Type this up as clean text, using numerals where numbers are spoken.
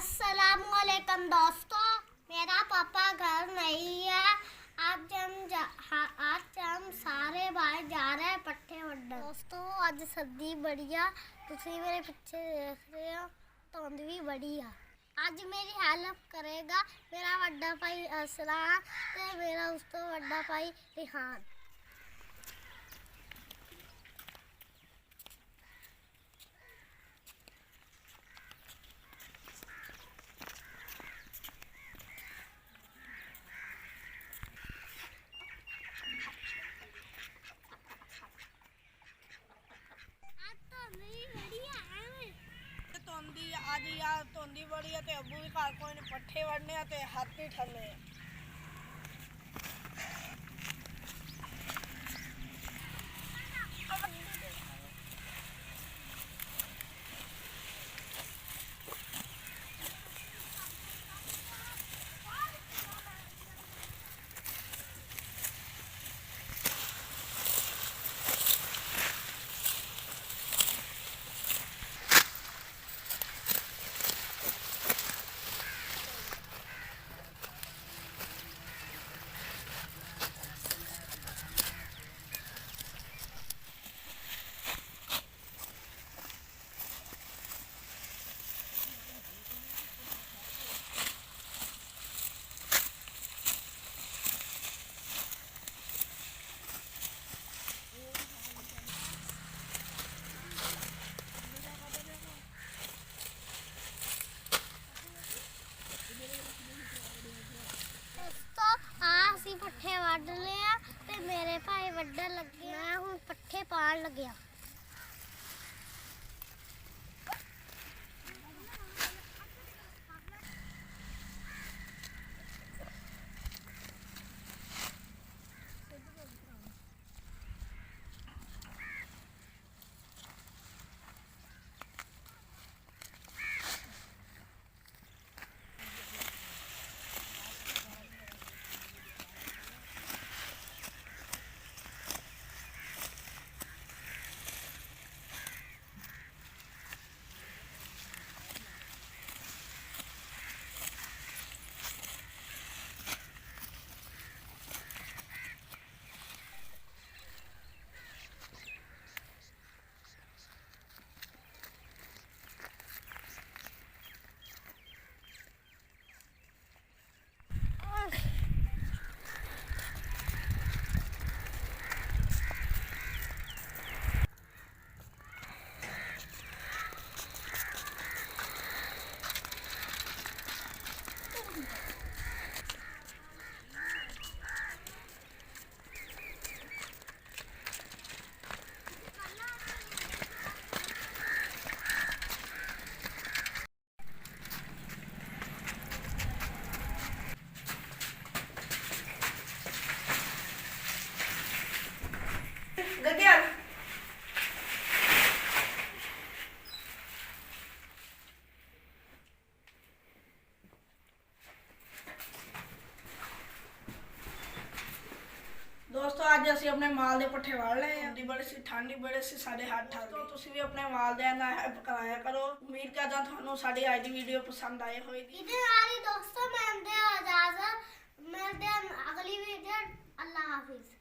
अस्सलामुअलैकुम दोस्तों, मेरा पापा घर नहीं है। आज हम सारे भाई जा रहे हैं पट्ठे वड्डन। दोस्तों आज सर्दी बड़ी है, तुसी मेरे पीछे देख रहे हो, धुंध भी बड़ी है। आज मेरी हेल्प करेगा मेरा वड्डा भाई असलान ते मेरा उस तो वड्डा भाई रिहान। आज यार धुंधी बड़ी है, अबू भी घर कोई पट्ठे वड़ने हाथ नहीं ठरने। पट्ठे वड्ड लिया ते मेरे भाई वड्डन लगे, मैं हुण पट्ठे पाण लग्या। दोस्तों आज ਅਸੀਂ ਆਪਣੇ ਮਾਲ ਦੇ ਪੱਠੇ ਵਾਲ ਲਏ ਆ। ਬੜੀ ਸੀ ਠੰਡੀ ਬੜੇ ਸੀ, ਸਾਡੇ ਹੱਥ ਠਰ ਗਏ। ਤੁਸੀਂ ਵੀ ਆਪਣੇ ਵਾਲਦਿਆਂ ਨਾਲ ਹੈਲਪ ਕਰਾਇਆ ਕਰੋ। ਉਮੀਦ ਕਰਦਾ ਤੁਹਾਨੂੰ ਸਾਡੀ ਅੱਜ ਦੀ ਵੀਡੀਓ ਪਸੰਦ ਆਏ ਹੋਵੇਗੀ। ਇਹਦੇ ਨਾਲ ਹੀ ਦੋਸਤੋ ਮੈਂ ਇਜਾਜ਼ਤ ਮਿਲਦੇ ਹਾਂ ਅਗਲੀ ਵੀਡੀਓ। ਅੱਲਾਹ ਹਾਫਿਜ਼।